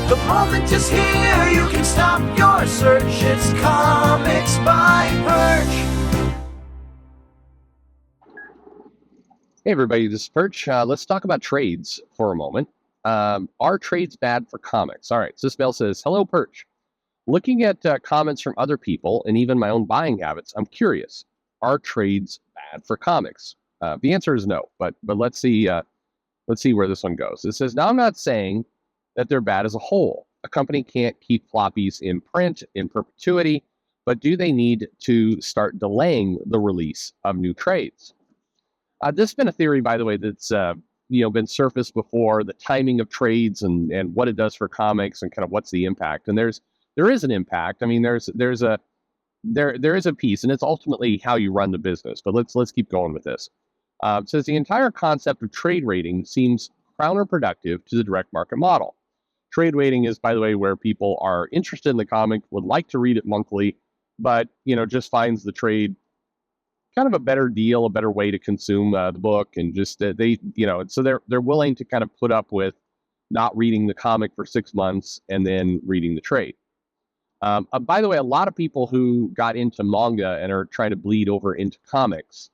The moment is here, you can stop your search. It's Comics by Perch. Hey everybody, this is Perch. Let's talk about trades for a moment. Are trades bad for comics? All right, so this mail says, hello Perch. Looking at comments from other people and even my own buying habits, I'm curious, are trades bad for comics? The answer is no, but let's see where this one goes. It says, now I'm not saying that they're bad as a whole. A company can't keep floppies in print in perpetuity, but do they need to start delaying the release of new trades? This has been a theory, by the way, that's been surfaced before, the timing of trades and what it does for comics and kind of what's the impact. And there is an impact. I mean, there is a piece, and it's ultimately how you run the business. But let's keep going with this. It says the entire concept of trade rating seems counterproductive to the direct market model. Trade rating is, by the way, where people are interested in the comic, would like to read it monthly, but just finds the trade kind of a better deal, a better way to consume the book, and just so they're willing to kind of put up with not reading the comic for 6 months and then reading the trade. By the way, a lot of people who got into manga and are trying to bleed over into comics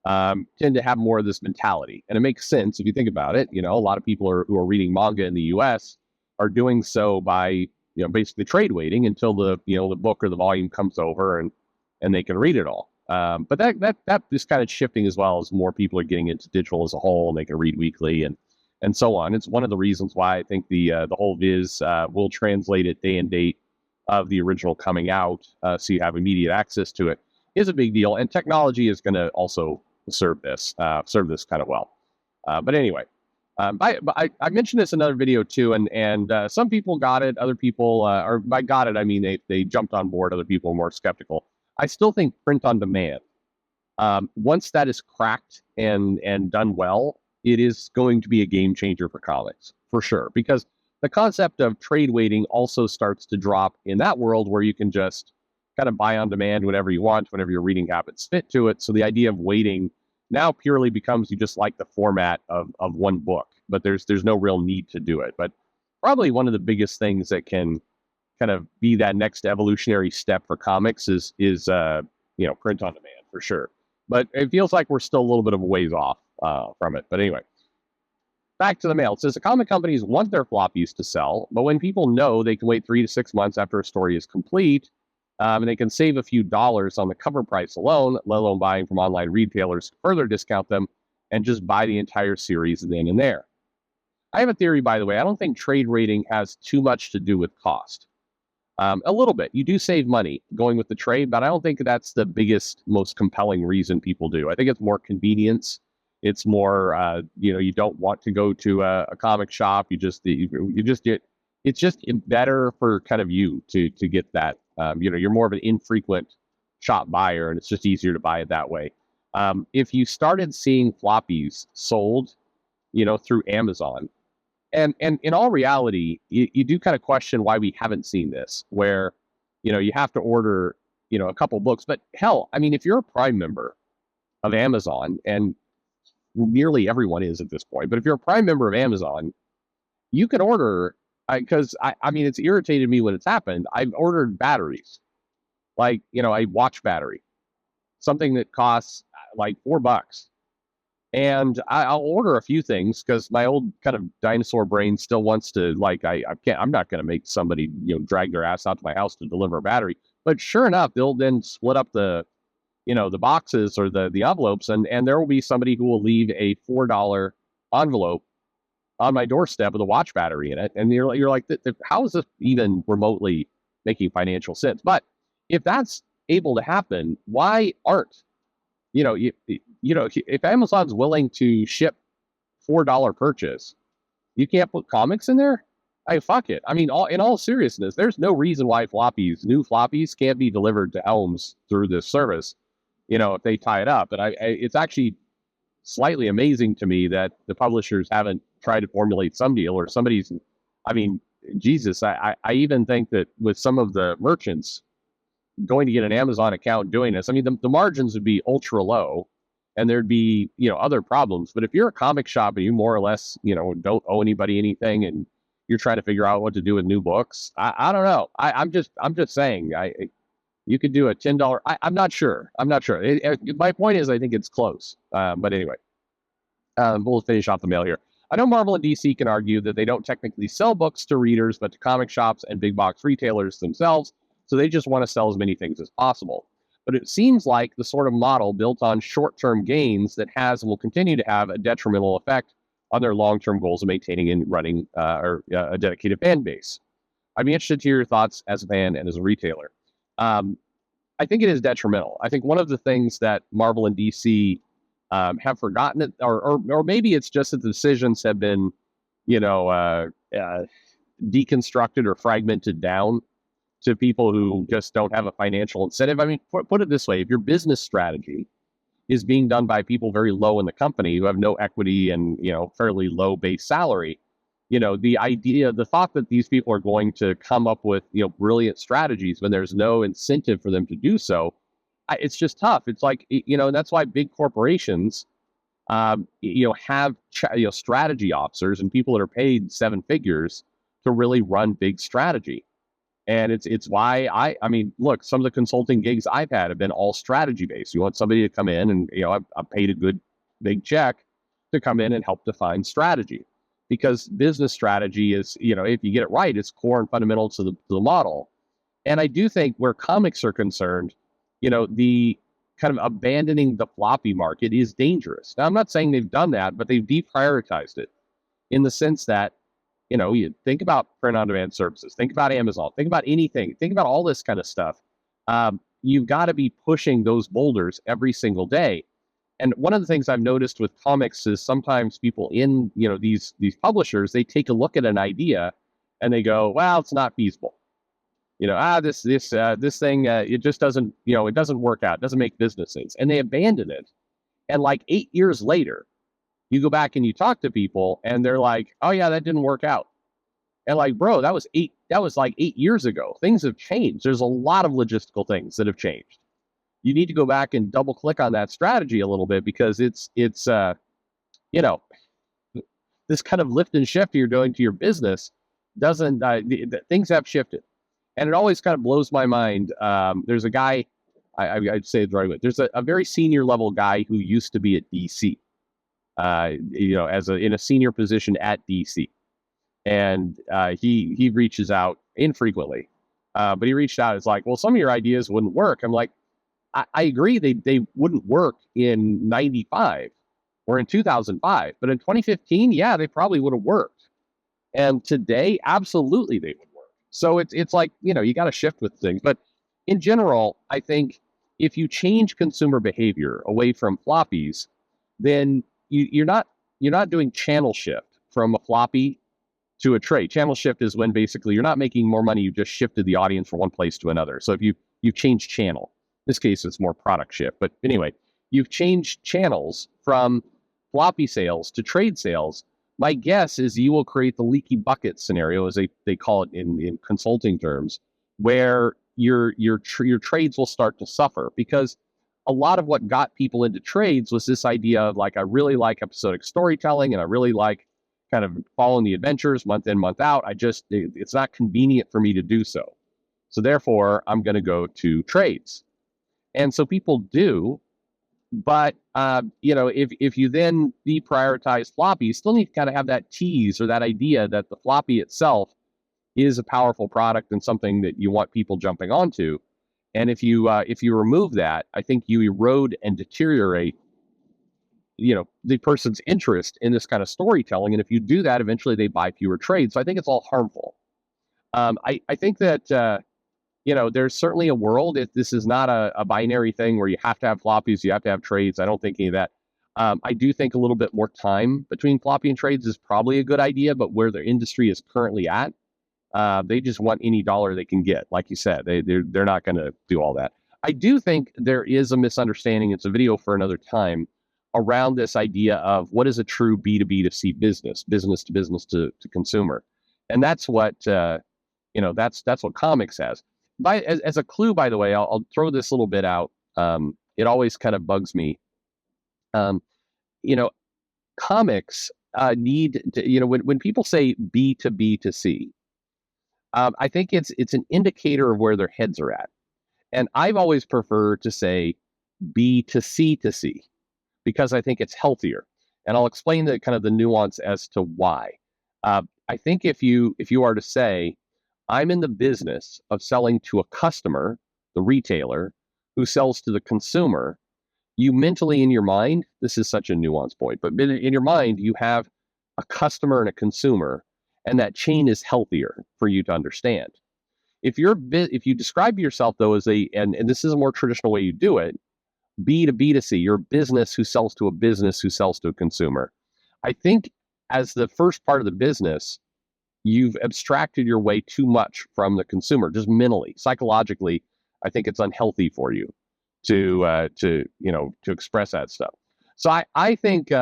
tend to have more of this mentality, and it makes sense if you think about it. A lot of people who are reading manga in the U.S. are doing so by basically trade waiting until the book or the volume comes over and they can read it all. But that is kind of shifting as well as more people are getting into digital as a whole, and they can read weekly and so on. It's one of the reasons why I think the whole Viz will translate it day and date of the original coming out, so you have immediate access to it, is a big deal. And technology is going to also serve this kind of well. But anyway, I mentioned this in another video too, and some people got it, other people, or by got it I mean they jumped on board. Other people were more skeptical. I still think print on demand, once that is cracked and done well, it is going to be a game changer for comics, for sure. Because the concept of trade waiting also starts to drop in that world where you can just kind of buy on demand whenever you want, whenever your reading habits fit to it. So the idea of waiting now purely becomes you just like the format of one book, but there's no real need to do it. But probably one of the biggest things that can kind of be that next evolutionary step for comics is print on demand, for sure. But it feels like we're still a little bit of a ways off from it. But anyway, back to the mail. It says the comic companies want their floppies to sell, but when people know they can wait 3 to 6 months after a story is complete, and they can save a few dollars on the cover price alone, let alone buying from online retailers to further discount them and just buy the entire series then and there. I have a theory, by the way. I don't think trade rating has too much to do with cost. A little bit. You do save money going with the trade, but I don't think that's the biggest, most compelling reason people do. I think it's more convenience. It's more, you don't want to go to a comic shop. You just get. It's just better for kind of you to get that. You're more of an infrequent shop buyer, and it's just easier to buy it that way. If you started seeing floppies sold, through Amazon. And in all reality, you do kind of question why we haven't seen this, where, you have to order, a couple books. But hell, I mean, if you're a Prime member of Amazon, and nearly everyone is at this point, but if you're a Prime member of Amazon, you can order, because I mean, it's irritated me when it's happened. I've ordered batteries, like, a watch battery, something that costs like $4. And I'll order a few things because my old kind of dinosaur brain still wants to, I'm not going to make somebody, drag their ass out to my house to deliver a battery. But sure enough, they'll then split up the boxes or the envelopes, and there will be somebody who will leave a $4 envelope on my doorstep with a watch battery in it. And you're like, how is this even remotely making financial sense? But if that's able to happen, why aren't, if Amazon's willing to ship $4 purchase, you can't put comics in there? Fuck it. I mean, in all seriousness, there's no reason why new floppies can't be delivered to homes through this service, if they tie it up. But it's actually slightly amazing to me that the publishers haven't tried to formulate some deal, or somebody's, I mean, Jesus, I even think that with some of the merchants going to get an Amazon account doing this, I mean, the margins would be ultra low, and there'd be, other problems. But if you're a comic shop and you more or less, don't owe anybody anything, and you're trying to figure out what to do with new books. I don't know. I'm just saying. You could do a $10. I'm not sure. I'm not sure. My point is, I think it's close. But anyway, we'll finish off the mail here. I know Marvel and DC can argue that they don't technically sell books to readers, but to comic shops and big box retailers themselves, so they just want to sell as many things as possible. But it seems like the sort of model built on short-term gains that has and will continue to have a detrimental effect on their long-term goals of maintaining and running a dedicated fan base. I'd be interested to hear your thoughts as a fan and as a retailer. I think it is detrimental. I think one of the things that Marvel and DC have forgotten it, or maybe it's just that the decisions have been, deconstructed or fragmented down to people who just don't have a financial incentive. I mean, put it this way: if your business strategy is being done by people very low in the company who have no equity and fairly low base salary, the thought that these people are going to come up with brilliant strategies when there's no incentive for them to do so, it's just tough. It's like, that's why big corporations, have strategy officers and people that are paid seven figures to really run big strategy. And it's why I mean, look, some of the consulting gigs I've had have been all strategy based. You want somebody to come in and, I've paid a good big check to come in and help define strategy, because business strategy is, if you get it right, it's core and fundamental to the model. And I do think where comics are concerned, the kind of abandoning the floppy market is dangerous. Now, I'm not saying they've done that, but they've deprioritized it in the sense that, you think about print on demand services, think about Amazon, think about anything, think about all this kind of stuff. You've got to be pushing those boulders every single day. And one of the things I've noticed with comics is sometimes people in, these publishers, they take a look at an idea and they go, well, it's not feasible. This thing, it just doesn't, it doesn't work out. It doesn't make business sense. And they abandon it. And like 8 years later, you go back and you talk to people and they're like, oh yeah, that didn't work out. And like, bro, that was like 8 years ago. Things have changed. There's a lot of logistical things that have changed. You need to go back and double click on that strategy a little bit, because it's this kind of lift and shift you're doing to your business doesn't, things have shifted. And it always kind of blows my mind. There's a guy, I'd say it the right way. There's a very senior level guy who used to be at DC, in a senior position at DC. And he reaches out infrequently, but he reached out. It's like, well, some of your ideas wouldn't work. I'm like, I agree they wouldn't work in 95 or in 2005, but in 2015, yeah, they probably would have worked. And today, absolutely they would work. So it's like, you got to shift with things. But in general, I think if you change consumer behavior away from floppies, then you're not doing channel shift from a floppy to a trade. Channel shift is when basically you're not making more money, you just shifted the audience from one place to another. So if you change channel, in this case it's more product shift. But anyway, you've changed channels from floppy sales to trade sales. My guess is you will create the leaky bucket scenario, as they call it in consulting terms, where your trades will start to suffer, because a lot of what got people into trades was this idea of like, I really like episodic storytelling and I really like kind of following the adventures month in, month out. It's not convenient for me to do so. So therefore, I'm going to go to trades. And so people do. But, if you then deprioritize floppy, you still need to kind of have that tease or that idea that the floppy itself is a powerful product and something that you want people jumping onto. And if you remove that, I think you erode and deteriorate, the person's interest in this kind of storytelling. And if you do that, eventually they buy fewer trades. So I think it's all harmful. I think that, there's certainly a world, if this is not a binary thing where you have to have floppies, you have to have trades. I don't think any of that. I do think a little bit more time between floppy and trades is probably a good idea, but where the industry is currently at, they just want any dollar they can get. Like you said, they're not going to do all that. I do think there is a misunderstanding. It's a video for another time around this idea of what is a true B2B to C business to business to consumer. And that's what, that's what comics has. As a clue, by the way, I'll throw this little bit out. It always kind of bugs me. Comics need to, you know, when people say B to B to C, I think it's an indicator of where their heads are at. And I've always preferred to say B to C because I think it's healthier. And I'll explain the kind of the nuance as to why. I think if you are to say, I'm in the business of selling to a customer, the retailer, who sells to the consumer, you mentally in your mind, this is such a nuanced point, but in your mind, you have a customer and a consumer, and that chain is healthier for you to understand. If you describe yourself though as and this is a more traditional way you do it, B to B to C, your business who sells to a business who sells to a consumer. I think as the first part of the business, you've abstracted your way too much from the consumer, just mentally, psychologically. I think it's unhealthy for you to express that stuff. So I think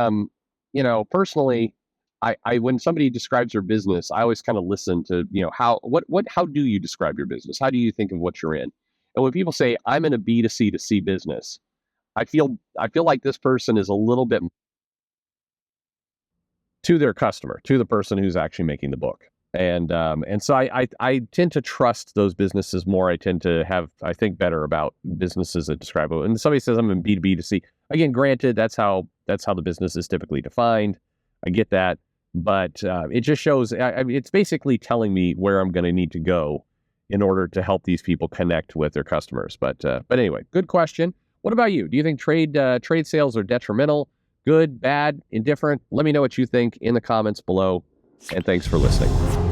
personally, I when somebody describes their business, I always kind of listen to how do you describe your business? How do you think of what you're in? And when people say I'm in a B to C to C business, I feel like this person is a little bit to their customer, to the person who's actually making the book. And so I tend to trust those businesses more. I tend to I think better about businesses that describe it. And somebody says I'm in B to B to C. Again, granted, that's how the business is typically defined. I get that, but it just shows. I mean, it's basically telling me where I'm going to need to go in order to help these people connect with their customers. But anyway, good question. What about you? Do you think trade sales are detrimental? Good, bad, indifferent? Let me know what you think in the comments below, and thanks for listening.